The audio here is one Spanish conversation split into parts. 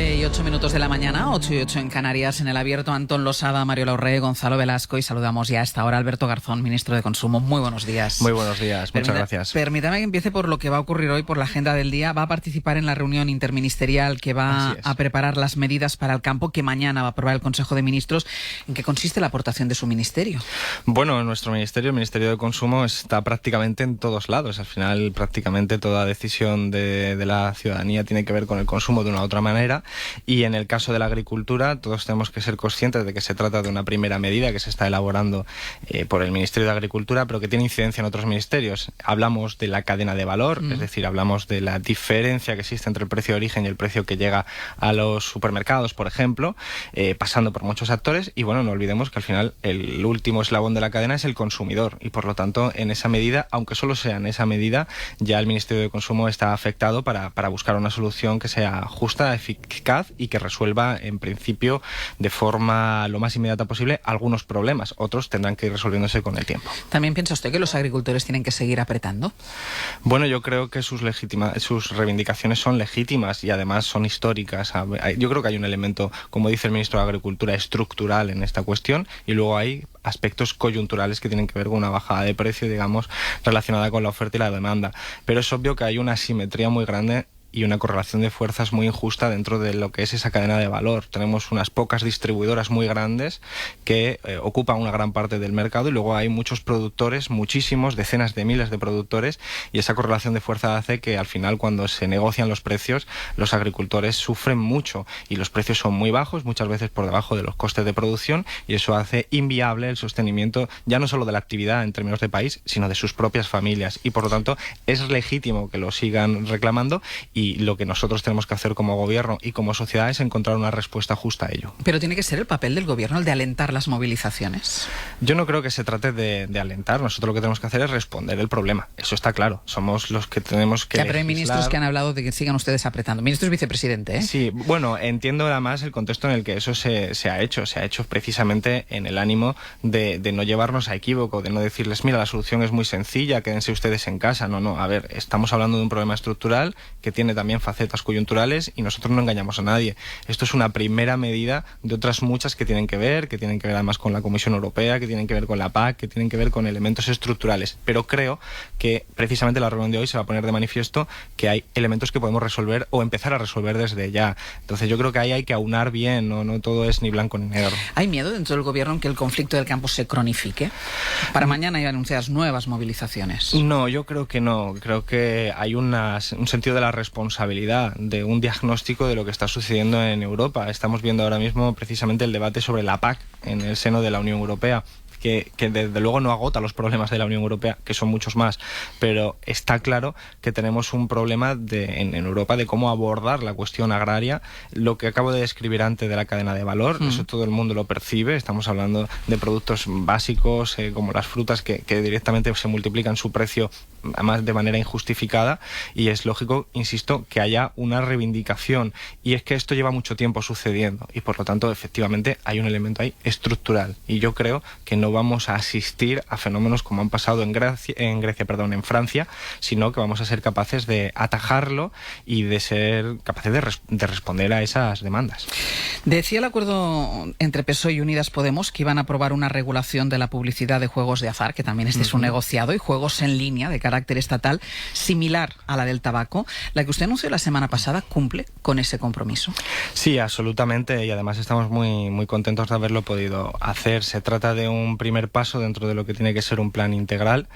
9:08 de la mañana, 8:08 en Canarias, en el abierto. Antón Losada, Mario Laurre, Gonzalo Velasco, y saludamos ya a esta hora a Alberto Garzón, ministro de Consumo. Muy buenos días. Muy buenos días, muchas gracias. Permítame que empiece por lo que va a ocurrir hoy, por la agenda del día. Va a participar en la reunión interministerial que va a preparar las medidas para el campo que mañana va a aprobar el Consejo de Ministros. ¿En qué consiste la aportación de su ministerio? Bueno, nuestro ministerio, el Ministerio de Consumo, está prácticamente en todos lados. Al final, prácticamente toda decisión de la ciudadanía tiene que ver con el consumo de una u otra manera, y en el caso de la agricultura todos tenemos que ser conscientes de que se trata de una primera medida que se está elaborando por el Ministerio de Agricultura, pero que tiene incidencia en otros ministerios. Hablamos de la cadena de valor, es decir, hablamos de la diferencia que existe entre el precio de origen y el precio que llega a los supermercados, por ejemplo, pasando por muchos actores, y bueno, no olvidemos que al final el último eslabón de la cadena es el consumidor, y por lo tanto en esa medida, aunque solo sea en esa medida, ya el Ministerio de Consumo está afectado para buscar una solución que sea justa, eficaz y que resuelva en principio de forma lo más inmediata posible algunos problemas. Otros tendrán que ir resolviéndose con el tiempo. ¿También piensa usted que los agricultores tienen que seguir apretando? Bueno, yo creo que sus reivindicaciones son legítimas y además son históricas. Yo creo que hay un elemento, como dice el ministro de Agricultura, estructural en esta cuestión, y luego hay aspectos coyunturales que tienen que ver con una bajada de precio, digamos, relacionada con la oferta y la demanda. Pero es obvio que hay una asimetría muy grande y una correlación de fuerzas muy injusta dentro de lo que es esa cadena de valor. Tenemos unas pocas distribuidoras muy grandes que ocupan una gran parte del mercado, y luego hay muchos productores, muchísimos, decenas de miles de productores, y esa correlación de fuerza hace que al final, cuando se negocian los precios, los agricultores sufren mucho y los precios son muy bajos, muchas veces por debajo de los costes de producción, y eso hace inviable el sostenimiento ya no solo de la actividad en términos de país, sino de sus propias familias, y por lo tanto es legítimo que lo sigan reclamando. Y lo que nosotros tenemos que hacer como gobierno y como sociedad es encontrar una respuesta justa a ello. Pero tiene que ser el papel del gobierno el de alentar las movilizaciones. Yo no creo que se trate de alentar. Nosotros lo que tenemos que hacer es responder el problema. Eso está claro. Somos los que tenemos que pero hay ministros que han hablado de que sigan ustedes apretando. Ministro y vicepresidente, ¿eh? Sí, bueno, entiendo además el contexto en el que eso se ha hecho. Se ha hecho precisamente en el ánimo de no llevarnos a equívoco, de no decirles, mira, la solución es muy sencilla, quédense ustedes en casa. No, a ver, estamos hablando de un problema estructural que tiene también facetas coyunturales, y nosotros no engañamos a nadie. Esto es una primera medida de otras muchas que tienen que ver además con la Comisión Europea, que tienen que ver con la PAC, que tienen que ver con elementos estructurales. Pero creo que precisamente la reunión de hoy se va a poner de manifiesto que hay elementos que podemos resolver o empezar a resolver desde ya. Entonces yo creo que ahí hay que aunar bien, no todo es ni blanco ni negro. ¿Hay miedo dentro del gobierno en que el conflicto del campo se cronifique? Para mañana hay anunciadas nuevas movilizaciones. No, yo creo que no. Creo que hay un sentido de la responsabilidad, de un diagnóstico de lo que está sucediendo en Europa. Estamos viendo ahora mismo precisamente el debate sobre la PAC en el seno de la Unión Europea, que desde luego no agota los problemas de la Unión Europea, que son muchos más, pero está claro que tenemos un problema en Europa de cómo abordar la cuestión agraria. Lo que acabo de describir antes de la cadena de valor, eso todo el mundo lo percibe. Estamos hablando de productos básicos como las frutas que directamente se multiplican su precio, además de manera injustificada, y es lógico, insisto, que haya una reivindicación, y es que esto lleva mucho tiempo sucediendo, y por lo tanto efectivamente hay un elemento ahí estructural, y yo creo que no vamos a asistir a fenómenos como han pasado en Francia, sino que vamos a ser capaces de atajarlo y de ser capaces de responder a esas demandas. Decía el acuerdo entre PSOE y Unidas Podemos que iban a aprobar una regulación de la publicidad de juegos de azar, que también este es un negociado, y juegos en línea de carácter estatal, similar a la del tabaco. La que usted anunció la semana pasada, ¿cumple con ese compromiso? Sí, absolutamente, y además estamos muy contentos de haberlo podido hacer. Se trata de un primer paso dentro de lo que tiene que ser un plan integral,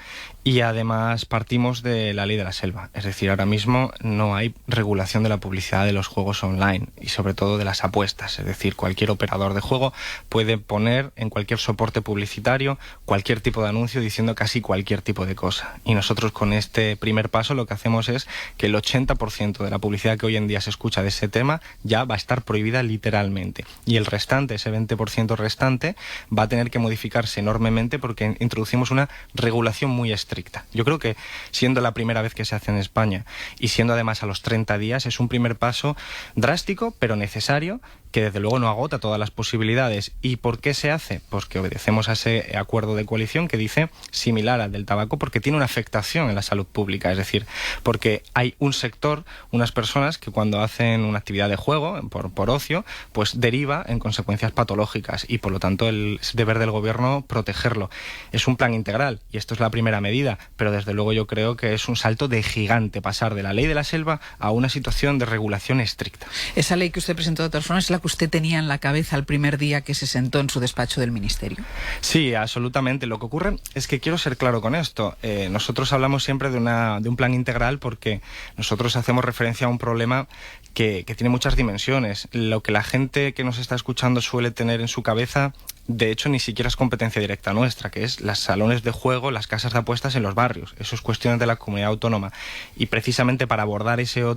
y además partimos de la ley de la selva. Es decir, ahora mismo no hay regulación de la publicidad de los juegos online y sobre todo de las apuestas. Es decir, cualquier operador de juego puede poner en cualquier soporte publicitario cualquier tipo de anuncio diciendo casi cualquier tipo de cosa. Y nosotros con este primer paso lo que hacemos es que el 80% de la publicidad que hoy en día se escucha de ese tema ya va a estar prohibida literalmente. Y el restante, ese 20% restante, va a tener que modificarse enormemente porque introducimos una regulación muy estricta. Yo creo que siendo la primera vez que se hace en España y siendo además a los 30 días, es un primer paso drástico pero necesario, que desde luego no agota todas las posibilidades. ¿Y por qué se hace? Pues que obedecemos a ese acuerdo de coalición que dice similar al del tabaco, porque tiene una afectación en la salud pública, es decir, porque hay un sector, unas personas que cuando hacen una actividad de juego, por ocio, pues deriva en consecuencias patológicas y por lo tanto es deber del gobierno protegerlo. Es un plan integral y esto es la primera medida, pero desde luego yo creo que es un salto de gigante pasar de la ley de la selva a una situación de regulación estricta. Esa ley que usted presentó de todas formas es la que usted tenía en la cabeza el primer día que se sentó en su despacho del Ministerio. Sí, absolutamente. Lo que ocurre es que quiero ser claro con esto. Nosotros hablamos siempre de un plan integral porque nosotros hacemos referencia a un problema que tiene muchas dimensiones. Lo que la gente que nos está escuchando suele tener en su cabeza, de hecho, ni siquiera es competencia directa nuestra, que es los salones de juego, las casas de apuestas en los barrios. Eso es cuestión de la comunidad autónoma. Y precisamente para abordar esa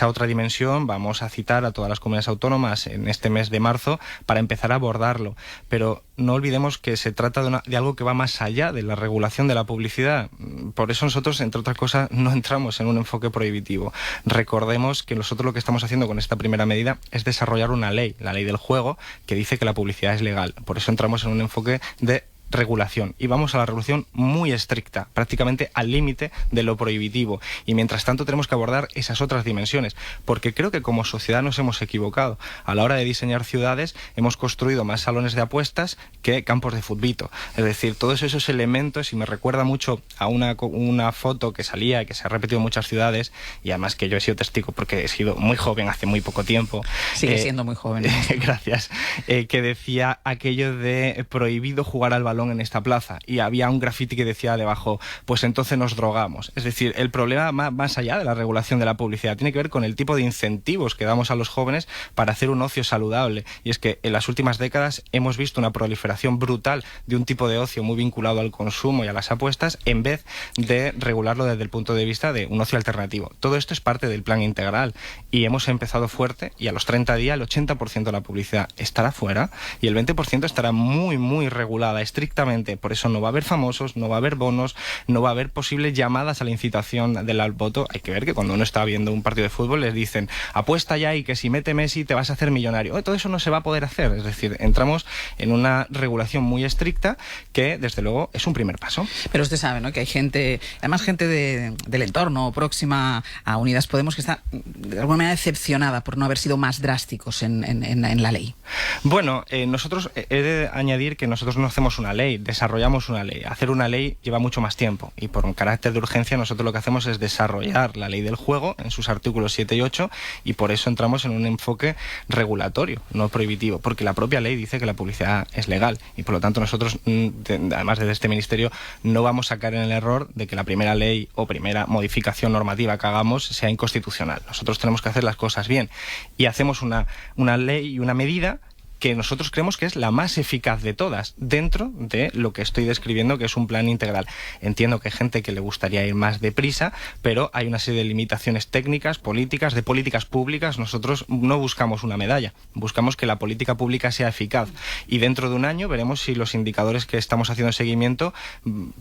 otra dimensión, vamos a citar a todas las comunidades autónomas en este mes de marzo para empezar a abordarlo. Pero no olvidemos que se trata de algo que va más allá de la regulación de la publicidad. Por eso nosotros, entre otras cosas, no entramos en un enfoque prohibitivo. Recordemos que nosotros lo que estamos haciendo con esta primera medida es desarrollar una ley, la ley del juego, que dice que la publicidad es legal. Por eso entramos en un enfoque de regulación y vamos a la regulación muy estricta, prácticamente al límite de lo prohibitivo, y mientras tanto tenemos que abordar esas otras dimensiones, porque creo que como sociedad nos hemos equivocado. A la hora de diseñar ciudades hemos construido más salones de apuestas que campos de futbito, es decir, todos esos elementos, y me recuerda mucho a una foto que salía y que se ha repetido en muchas ciudades, y además que yo he sido testigo porque he sido muy joven hace muy poco tiempo. Sigue siendo muy joven. Gracias. Que decía aquello de prohibido jugar al balón en esta plaza, y había un graffiti que decía debajo, pues entonces nos drogamos. Es decir, el problema más allá de la regulación de la publicidad tiene que ver con el tipo de incentivos que damos a los jóvenes para hacer un ocio saludable, y es que en las últimas décadas hemos visto una proliferación brutal de un tipo de ocio muy vinculado al consumo y a las apuestas, en vez de regularlo desde el punto de vista de un ocio alternativo. Todo esto es parte del plan integral y hemos empezado fuerte, y a los 30 días el 80% de la publicidad estará fuera y el 20% estará muy regulada, estrictamente. Por eso no va a haber famosos, no va a haber bonos, no va a haber posibles llamadas a la incitación del voto. Hay que ver que cuando uno está viendo un partido de fútbol les dicen apuesta ya y que si mete Messi te vas a hacer millonario. Todo eso no se va a poder hacer. Es decir, entramos en una regulación muy estricta que desde luego es un primer paso. Pero usted sabe, ¿no?, que hay gente, además gente del entorno próxima a Unidas Podemos, que está de alguna manera decepcionada por no haber sido más drásticos en la ley. Bueno, nosotros he de añadir que nosotros no hacemos una ley, desarrollamos una ley. Hacer una ley lleva mucho más tiempo y por un carácter de urgencia nosotros lo que hacemos es desarrollar la ley del juego en sus artículos 7 y 8 y por eso entramos en un enfoque regulatorio, no prohibitivo, porque la propia ley dice que la publicidad es legal y por lo tanto nosotros, además desde este ministerio, no vamos a caer en el error de que la primera ley o primera modificación normativa que hagamos sea inconstitucional. Nosotros tenemos que hacer las cosas bien y hacemos una ley y una medida que nosotros creemos que es la más eficaz de todas, dentro de lo que estoy describiendo, que es un plan integral. Entiendo que hay gente que le gustaría ir más deprisa, pero hay una serie de limitaciones técnicas, políticas, de políticas públicas. Nosotros no buscamos una medalla, buscamos que la política pública sea eficaz. Y dentro de un año veremos si los indicadores que estamos haciendo seguimiento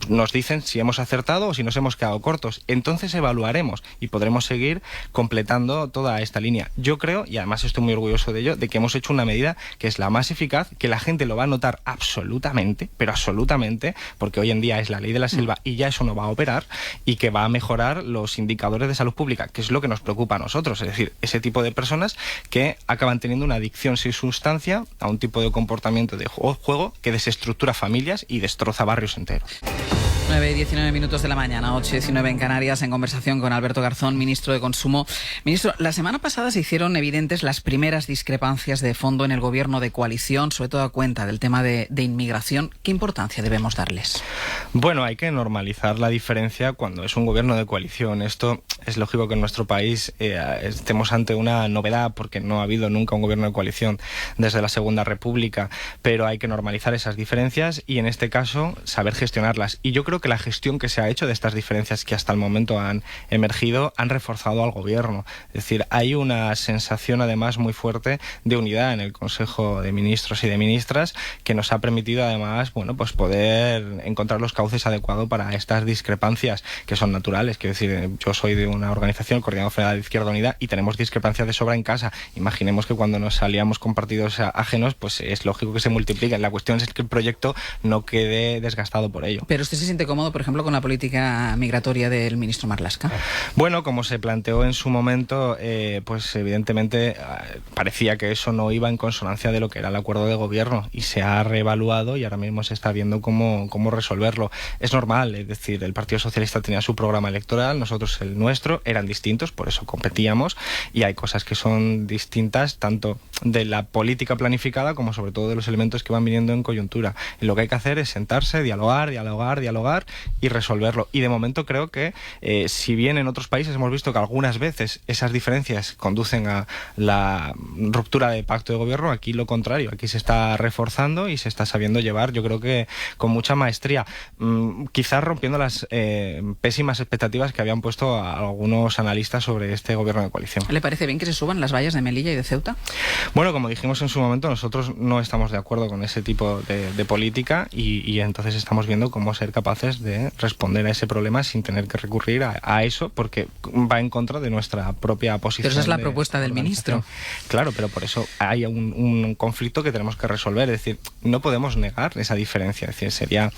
nos dicen si hemos acertado o si nos hemos quedado cortos. Entonces evaluaremos y podremos seguir completando toda esta línea. Yo creo, y además estoy muy orgulloso de ello, de que hemos hecho una medida que es la más eficaz, que la gente lo va a notar absolutamente, pero absolutamente, porque hoy en día es la ley de la selva y ya eso no va a operar, y que va a mejorar los indicadores de salud pública, que es lo que nos preocupa a nosotros, es decir, ese tipo de personas que acaban teniendo una adicción sin sustancia a un tipo de comportamiento de juego que desestructura familias y destroza barrios enteros. 9:19 de la mañana, 8:19 en Canarias, en conversación con Alberto Garzón, ministro de Consumo. Ministro, la semana pasada se hicieron evidentes las primeras discrepancias de fondo en el gobierno de coalición, sobre todo a cuenta del tema de inmigración. ¿Qué importancia debemos darles? Bueno, hay que normalizar la diferencia cuando es un gobierno de coalición. Esto es lógico que en nuestro país estemos ante una novedad, porque no ha habido nunca un gobierno de coalición desde la Segunda República, pero hay que normalizar esas diferencias y en este caso saber gestionarlas. Y yo creo creo que la gestión que se ha hecho de estas diferencias que hasta el momento han emergido han reforzado al gobierno. Es decir, hay una sensación además muy fuerte de unidad en el Consejo de Ministros y de Ministras que nos ha permitido además, bueno, pues poder encontrar los cauces adecuados para estas discrepancias que son naturales. Quiero decir, yo soy de una organización, Coordinador Federal de Izquierda Unida, y tenemos discrepancias de sobra en casa. Imaginemos que cuando nos aliamos con partidos ajenos, pues es lógico que se multipliquen. La cuestión es que el proyecto no quede desgastado por ello. ¿Pero usted se siente cómodo, por ejemplo, con la política migratoria del ministro Marlaska? Bueno, como se planteó en su momento, pues evidentemente parecía que eso no iba en consonancia de lo que era el acuerdo de gobierno, y se ha reevaluado y ahora mismo se está viendo cómo resolverlo. Es normal, es decir, el Partido Socialista tenía su programa electoral, nosotros el nuestro, eran distintos, por eso competíamos, y hay cosas que son distintas tanto de la política planificada como sobre todo de los elementos que van viniendo en coyuntura. Y lo que hay que hacer es sentarse, dialogar y resolverlo. Y de momento creo que si bien en otros países hemos visto que algunas veces esas diferencias conducen a la ruptura de pacto de gobierno, aquí lo contrario, aquí se está reforzando y se está sabiendo llevar, yo creo que con mucha maestría, quizás rompiendo las pésimas expectativas que habían puesto a algunos analistas sobre este gobierno de coalición. ¿Le parece bien que se suban las vallas de Melilla y de Ceuta? Bueno, como dijimos en su momento, nosotros no estamos de acuerdo con ese tipo de política y entonces estamos viendo cómo ser capaces de responder a ese problema sin tener que recurrir a eso, porque va en contra de nuestra propia posición. Pero esa es la propuesta del ministro. Claro, pero por eso hay un conflicto que tenemos que resolver. Es decir, no podemos negar esa diferencia. Es decir, sería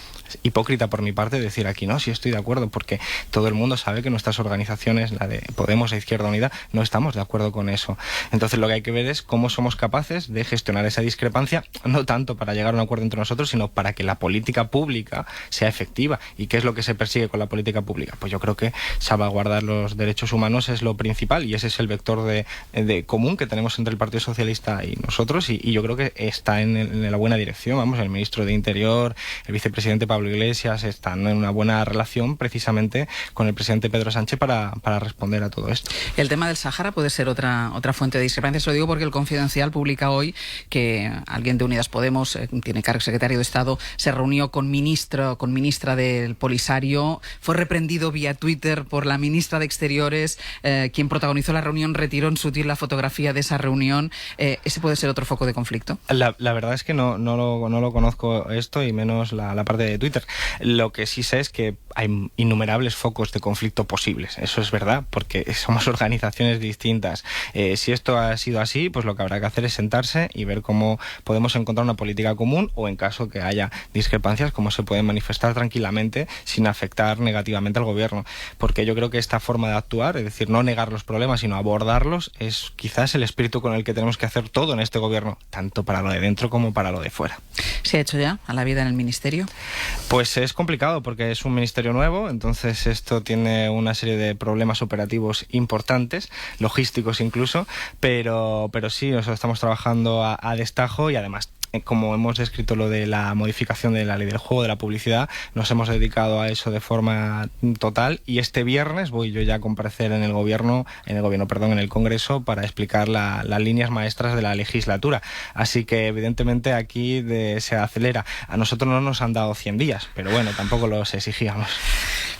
hipócrita por mi parte decir aquí no, sí estoy de acuerdo, porque todo el mundo sabe que nuestras organizaciones, la de Podemos e Izquierda Unida, no estamos de acuerdo con eso. Entonces lo que hay que ver es cómo somos capaces de gestionar esa discrepancia, no tanto para llegar a un acuerdo entre nosotros, sino para que la política pública sea efectiva. ¿Y qué es lo que se persigue con la política pública? Pues yo creo que salvaguardar los derechos humanos es lo principal, y ese es el vector de común que tenemos entre el Partido Socialista y nosotros, y yo creo que está en la buena dirección. Vamos, el ministro de Interior, el vicepresidente Pablo Iglesias están en una buena relación precisamente con el presidente Pedro Sánchez para responder a todo esto. El tema del Sáhara puede ser otra fuente de discrepancia. Se lo digo porque el Confidencial publica hoy que alguien de Unidas Podemos, tiene cargo secretario de Estado, se reunió con ministra del Polisario, fue reprendido vía Twitter por la ministra de Exteriores, quien protagonizó la reunión, retiró en sutil la fotografía de esa reunión. ¿Ese puede ser otro foco de conflicto? La verdad es que no lo conozco esto, y menos la parte de Twitter. Lo que sí sé es que hay innumerables focos de conflicto posibles. Eso es verdad, porque somos organizaciones distintas. Si esto ha sido así, pues lo que habrá que hacer es sentarse y ver cómo podemos encontrar una política común, o en caso que haya discrepancias, cómo se pueden manifestar tranquilamente sin afectar negativamente al gobierno. Porque yo creo que esta forma de actuar, es decir, no negar los problemas, sino abordarlos, es quizás el espíritu con el que tenemos que hacer todo en este gobierno, tanto para lo de dentro como para lo de fuera. ¿Se ha hecho ya a la vida en el ministerio? Pues es complicado porque es un ministerio nuevo, entonces esto tiene una serie de problemas operativos importantes, logísticos incluso, pero sí, nosotros estamos trabajando a destajo, y además, como hemos descrito lo de la modificación de la ley del juego, de la publicidad, nos hemos dedicado a eso de forma total, y este viernes voy yo ya a comparecer en el Congreso para explicar las líneas maestras de la legislatura. Así que evidentemente aquí se acelera. A nosotros no nos han dado 100 días, pero bueno, tampoco los exigíamos.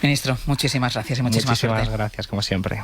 Ministro, muchísimas gracias y muchísimas gracias, como siempre.